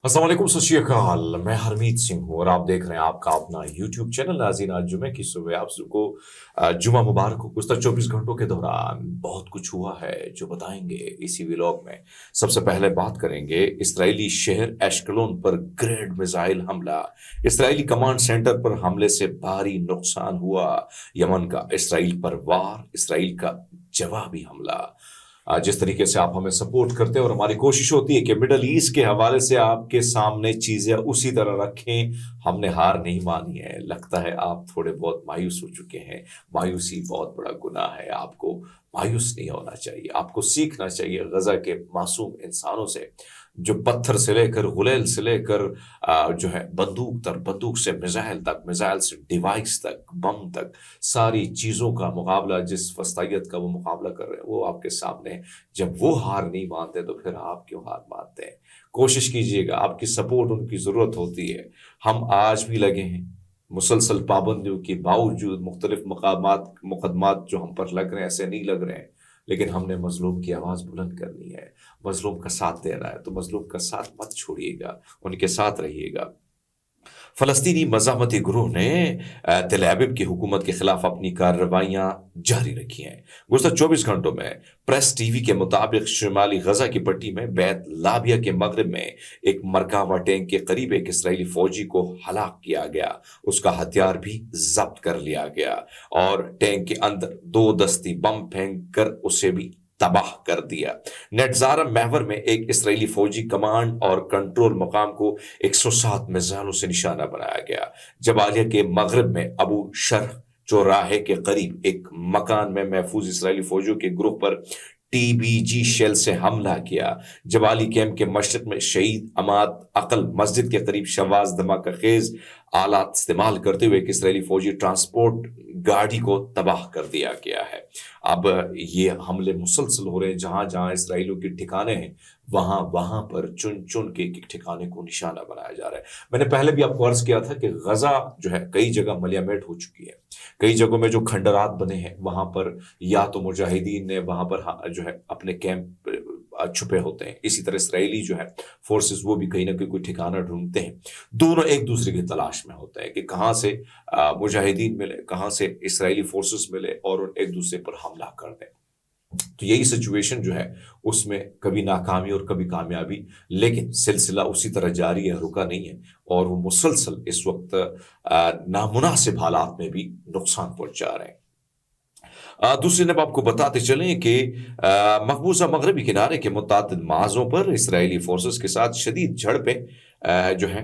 अस्सलाम वालेकुम, सत श्री अकाल। मैं हरमीत सिंह हूँ और आप देख रहे हैं आपका अपना यूट्यूब चैनल। नाज़रीन, आज जुमे की सुबह आप सबको जुमा मुबारक हो। गुज़श्ता 24 घंटों के दौरान बहुत कुछ हुआ है जो बताएंगे इसी व्लॉग में। सबसे पहले बात करेंगे इसराइली शहर एशकलोन पर ग्रेड मिसाइल हमला। इसराइली कमांड सेंटर पर हमले से भारी नुकसान हुआ। यमन का इसराइल पर वार, इसराइल का जवाबी हमला। जिस तरीके से आप हमें सपोर्ट करते हैं और हमारी कोशिश होती है कि मिडल ईस्ट के हवाले से आपके सामने चीजें उसी तरह रखें, हमने हार नहीं मानी है। लगता है आप थोड़े बहुत मायूस हो चुके हैं। मायूसी बहुत बड़ा गुनाह है। आपको मायूस नहीं होना चाहिए। आपको सीखना चाहिए गजा के मासूम इंसानों से, जो पत्थर से लेकर गुलेल से लेकर जो है बंदूक तक, बंदूक से मिसाइल तक, मिसाइल से डिवाइस तक, बम तक, सारी चीज़ों का मुकाबला, जिस फस्तायत का वो मुकाबला कर रहे हैं वो आपके सामने है। जब वो हार नहीं मानते तो फिर आप क्यों हार मानते हैं? कोशिश कीजिएगा, आपकी सपोर्ट उनकी ज़रूरत होती है। हम आज भी लगे हैं, मुसलसल पाबंदियों के बावजूद मुख्तलिफ मुकदमात जो हम पर लग रहे हैं ऐसे नहीं लग रहे हैं, लेकिन हमने मजलूम की आवाज़ बुलंद करनी है। मजलूम का साथ देना है तो मजलूम का साथ मत छोड़िएगा, उनके साथ रहिएगा। फ़लस्तीनी मज़ाहमती ग्रुह ने तेल अवीव की हुकूमत के खिलाफ अपनी कार्रवाइयाँ जारी रखी हैं। गुज़श्ता 24 घंटों में प्रेस टीवी के मुताबिक शुमाली गजा की पट्टी में बैत लाबिया के मगरब में एक मरकावा टैंक के करीब एक इसराइली फौजी को हलाक किया गया। उसका हथियार भी जब्त कर लिया गया और टैंक के अंदर 2 दस्ती बम फेंक कर उसे भी तबाह कर दिया। नेटजारा महवर में एक इसराइली फौजी कमांड और कंट्रोल मकाम को 107 मिसाइलों से निशाना बनाया गया। जबालिया के मगरब में अबू शरह चौराहे के करीब एक मकान में महफूज इसराइली फौजियों के ग्रुप पर टीबीजी शेल से हमला किया। जबाली कैंप के मशरक में शहीद अमाद अकल मस्जिद के करीब शवाज धमाका खेज आलात इस्तेमाल करते हुए एक इसराइली फौजी ट्रांसपोर्ट गाड़ी को तबाह कर दिया गया है। अब ये हमले मुसलसल हो रहे हैं, जहां जहां इसराइलियों के ठिकाने हैं वहां वहां पर चुन चुन के एक ठिकाने को निशाना बनाया जा रहा है। मैंने पहले भी आपको अर्ज किया था कि गजा जो है कई जगह मलियामेट हो चुकी है। कई जगहों में जो खंडरात बने हैं वहां पर या तो मुजाहिदीन ने वहां पर जो है अपने कैंप छुपे होते हैं, इसी तरह इसराइली जो है फोर्सेस वो भी कहीं ना कहीं कोई ठिकाना ढूंढते हैं। दोनों एक दूसरे की तलाश में होते हैं कि कहाँ से मुजाहिदीन मिले, कहाँ से इसराइली फोर्सेस मिले और एक दूसरे पर हमला कर दें। तो यही सिचुएशन जो है उसमें कभी नाकामी और कभी कामयाबी, लेकिन सिलसिला उसी तरह जारी है, रुका नहीं है। और वो मुसलसल इस वक्त नामुनासिब हालात में भी नुकसान पहुंचा रहे हैं। दूसरी तरफ आपको बताते चलें कि मकबूजा मगरबी किनारे के मुतादिद महाजों पर इसराइली फोर्सेस के साथ शदीद झड़पें जो है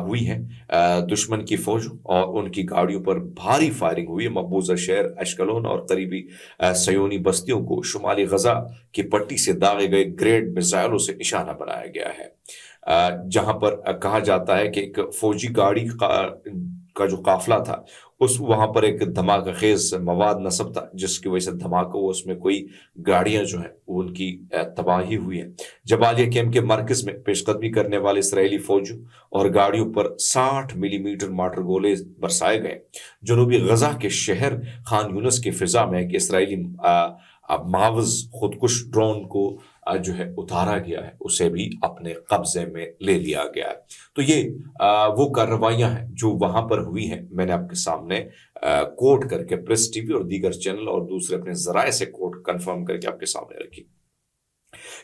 हुई हैं। दुश्मन की फौज और उनकी गाड़ियों पर भारी फायरिंग हुई है। मकबूजा शहर अशकलोन और करीबी सयोनी बस्तियों को शुमाली गजा की पट्टी से दागे गए ग्रेड मिसाइलों से निशाना बनाया गया है। जहां पर कहा जाता है कि एक फौजी गाड़ी का जो काफिला था उस वहां पर एक धमाका खेज मवाद नस्ब था, जिसकी वजह से धमाका हुआ, उसमें कोई गाड़ियां जो है उनकी तबाही हुई है। जबालिया कैंप के मरकज में पेशकदमी करने वाले इसराइली फौजियों और गाड़ियों पर 60 मिलीमीटर मार्टर गोले बरसाए गए। जनूबी गजा के शहर खान यूनस की फिजा में एक इसराइली मावज खुदकुश ड्रोन को जो है उतारा गया है, उसे भी अपने कब्जे में ले लिया गया है। तो ये वो कार्रवाइयां हैं जो वहां पर हुई हैं। मैंने आपके सामने कोट करके प्रेस टीवी और दीगर चैनल और दूसरे अपने जराए से कोट कंफर्म करके आपके सामने रखी।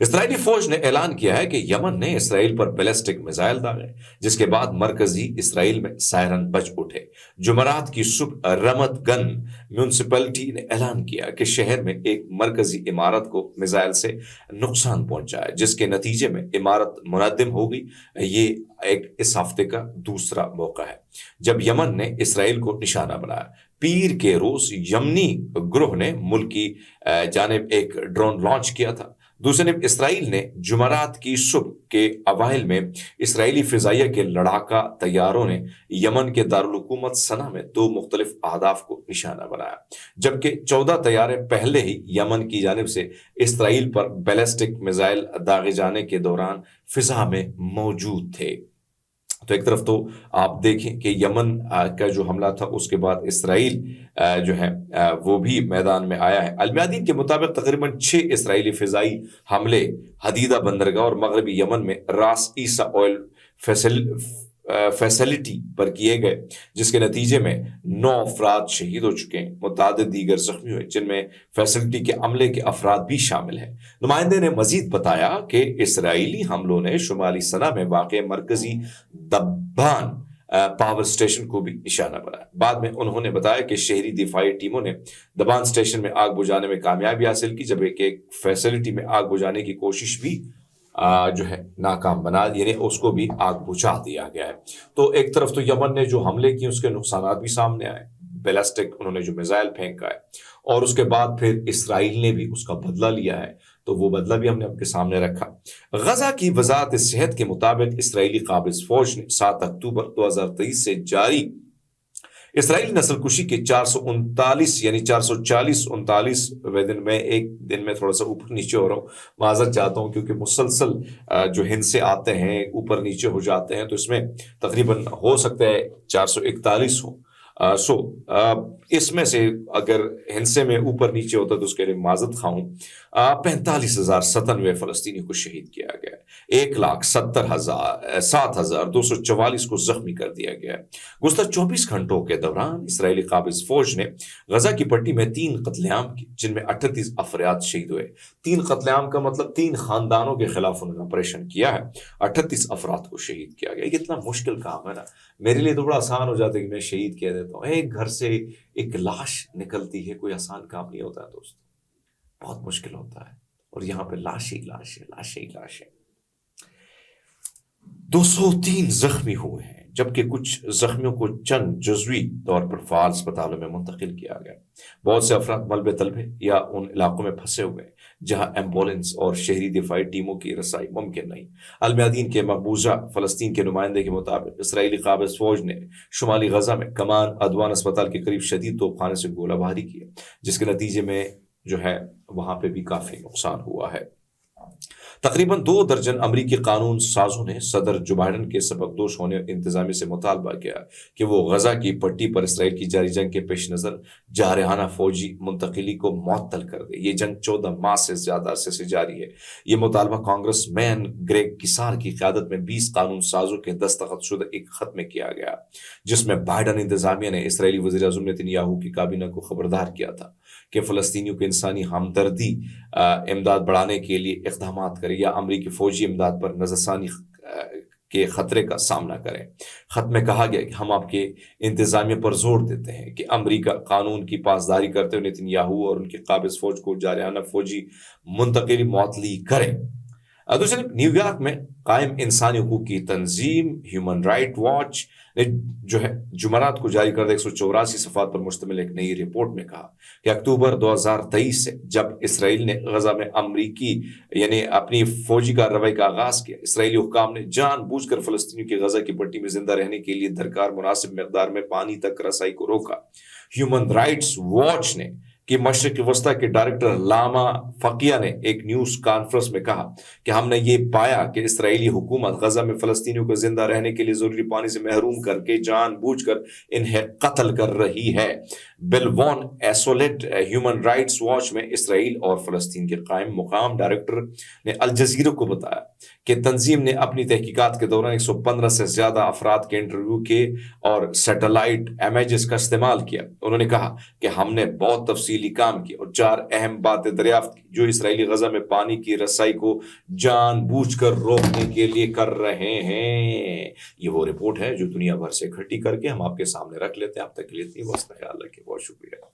इसराइली फौज ने ऐलान किया है कि यमन ने इसराइल पर बैलिस्टिक मिसाइल दागे, जिसके बाद मरकजी इसराइल में सायरन बज उठे। जुमेरात की सुबह रमत गन म्यूनिसिपैलिटी ने ऐलान किया कि शहर में एक मरकजी इमारत को मिसाइल से नुकसान पहुंचा है, जिसके नतीजे में इमारत मुनद्दिम हो गई। ये एक इस हफ्ते का दूसरा मौका है जब यमन ने इसराइल को निशाना बनाया। पीर के रोज यमनी ग्रोह ने मुल्क की जानिब एक ड्रोन लॉन्च किया था। दूसरी तरफ इसराइल ने जुमेरात की सुबह के अवाइल में इसराइली फिजाइया के लड़ाका तैयारों ने यमन के दारुल हुकूमत सना में 2 मुख्तलिफ अहदाफ को निशाना बनाया, जबकि 14 तैयारे पहले ही यमन की जानिब से इसराइल पर बैलिस्टिक मिसाइल दागे जाने के दौरान फिजा में मौजूद थे। तो एक तरफ तो आप देखें कि यमन का जो हमला था उसके बाद इसराइल जो है वो भी मैदान में आया है। अलमयादीन के मुताबिक तकरीबन 6 इसराइली फिजाई हमले हदीदा बंदरगाह और मगरबी यमन में रास ईसा ऑयल فیسلٹی پر کیے گئے، جس کے نتیجے میں 9 افراد شہید ہو چکے ہیں، متعدد دیگر زخمی ہوئے، جن میں فیسلٹی کے عملے کے افراد بھی شامل ہیں۔ نمائندے نے مزید بتایا کہ اسرائیلی حملوں نے شمالی صنعاء میں واقع مرکزی دبان پاور اسٹیشن کو بھی نشانہ بنایا۔ بعد میں انہوں نے بتایا کہ شہری دفاعی ٹیموں نے دبان اسٹیشن میں آگ بجھانے میں کامیابی حاصل کی، جبکہ ایک فیسلٹی میں آگ بجھانے کی کوشش بھی جو ہے ناکام بنا، یعنی اس کو بھی آگ بجھا دیا گیا ہے۔ تو ایک طرف تو یمن نے جو حملے کیے اس کے نقصانات بھی سامنے آئے، بیلسٹک انہوں نے جو میزائل پھینکا ہے، اور اس کے بعد پھر اسرائیل نے بھی اس کا بدلہ لیا ہے، تو وہ بدلہ بھی ہم نے آپ کے سامنے رکھا۔ غزہ کی وزارت صحت کے مطابق اسرائیلی قابض فوج نے 7 اکتوبر 2023 سے جاری اسرائیلی نسل کشی کے 439 یعنی 440 دن میں، ایک دن میں تھوڑا سا اوپر نیچے ہو رہا ہوں، معذرت چاہتا ہوں، کیونکہ مسلسل جو ہندسے آتے ہیں اوپر نیچے ہو جاتے ہیں، تو اس میں تقریباً ہو سکتا ہے 441 ہو۔ اس میں سے اگر ہندسے میں اوپر نیچے ہوتا تو اس کے لیے معذرت خواہ ہوں۔ 45,097 فلسطینی کو شہید کیا گیا ہے، 1,70,007,244 کو زخمی کر دیا گیا ہے۔ گزشتہ 24 گھنٹوں کے دوران اسرائیلی قابض فوج نے غزہ کی پٹی میں 3 قتل عام کی، جن میں 38 افراد شہید ہوئے۔ 3 قتل عام کا مطلب 3 خاندانوں کے خلاف انہوں نے آپریشن کیا ہے، 38 افراد کو شہید کیا گیا۔ یہ کتنا مشکل کام ہے نا، میرے لیے تو بڑا آسان ہو جاتا ہے کہ میں شہید کہہ دیتا ہوں، ایک گھر سے ایک لاش نکلتی ہے، کوئی آسان کام نہیں ہوتا ہے دوست، بہت مشکل ہوتا ہے، اور یہاں پہ لاش ہی لاش ہے، لاش ہی لاش ہے۔ 203 زخمی ہوئے ہیں، جبکہ کچھ زخمیوں کو چند جزوی طور پر فعال اسپتالوں میں منتقل کیا گیا۔ بہت سے افراد ملبے طلبے یا ان علاقوں میں پھنسے ہوئے ہیں جہاں ایمبولینس اور شہری دفاعی ٹیموں کی رسائی ممکن نہیں۔ المیادین کے مقبوضہ فلسطین کے نمائندے کے مطابق اسرائیلی قابض فوج نے شمالی غزہ میں کمان ادوان اسپتال کے قریب شدید توپخانے سے گولہ باری کی، جس کے نتیجے میں جو ہے وہاں پہ بھی کافی نقصان ہوا ہے۔ تقریباً 2 درجن امریکی قانون سازوں نے صدر جو بائیڈن کے سبکدوش ہونے انتظامیہ سے مطالبہ کیا کہ وہ غزہ کی پٹی پر اسرائیل کی جاری جنگ کے پیش نظر جارحانہ فوجی منتقلی کو معطل کر دے۔ یہ جنگ 14 ماہ سے زیادہ عرصے سے جاری ہے۔ یہ مطالبہ کانگریس مین گریگ کسار کی قیادت میں 20 قانون سازوں کے دستخط شدہ ایک خط میں کیا گیا، جس میں بائیڈن انتظامیہ نے اسرائیلی وزیر اعظم نیتن یاہو کی کابینہ کو خبردار کیا تھا کہ فلسطینیوں کو انسانی ہمدردی امداد بڑھانے کے لیے اقدامات کرے یا امریکی فوجی امداد پر نظر ثانی کے خطرے کا سامنا کریں۔ خط میں کہا گیا کہ ہم آپ کے انتظامیہ پر زور دیتے ہیں کہ امریکہ قانون کی پاسداری کرتے ہوئے نیتن یاہو اور ان کی قابض فوج کو جارحانہ فوجی منتقلی معطلی کرے۔ دوسری طرف نیو یارک میں قائم انسانی حقوق کی تنظیم ہیومن رائٹ واچ نے جو ہے جمعرات کو جاری کردہ 184 صفحات پر مشتمل ایک نئی رپورٹ میں کہا کہ اکتوبر 2023 سے جب اسرائیل نے غزہ میں امریکی یعنی اپنی فوجی کارروائی کا آغاز کیا، اسرائیلی حکام نے جان بوجھ کر فلسطینیوں کی غزہ کی پٹی میں زندہ رہنے کے لیے درکار مناسب مقدار میں پانی تک رسائی کو روکا۔ ہیومن رائٹس واچ نے کہ مشرق وسطی کے ڈائریکٹر لاما فقیہ نے ایک نیوز کانفرنس میں کہا کہ ہم نے یہ پایا کہ اسرائیلی حکومت غزہ میں فلسطینیوں کو زندہ رہنے کے لیے ضروری پانی سے محروم کر کے جان بوجھ کر انہیں قتل کر رہی ہے۔ بل وان ایسولیٹ ہیومن رائٹس واچ میں اسرائیل اور فلسطین کے قائم مقام ڈائریکٹر نے الجزیرہ کو بتایا کہ تنظیم نے اپنی تحقیقات کے دوران 115 سے زیادہ افراد کے انٹرویو کے اور سیٹلائٹ امیجز کا استعمال کیا۔ انہوں نے کہا کہ ہم نے بہت تفصیلی کام کیا اور 4 اہم باتیں دریافت کی جو اسرائیلی غزہ میں پانی کی رسائی کو جان بوجھ کر روکنے کے لیے کر رہے ہیں۔ یہ وہ رپورٹ ہے جو دنیا بھر سے اکٹھی کر کے ہم آپ کے سامنے رکھ لیتے ہیں۔ آپ تک کے لیے اتنی بس، خیال رکھیں، بہت شکریہ۔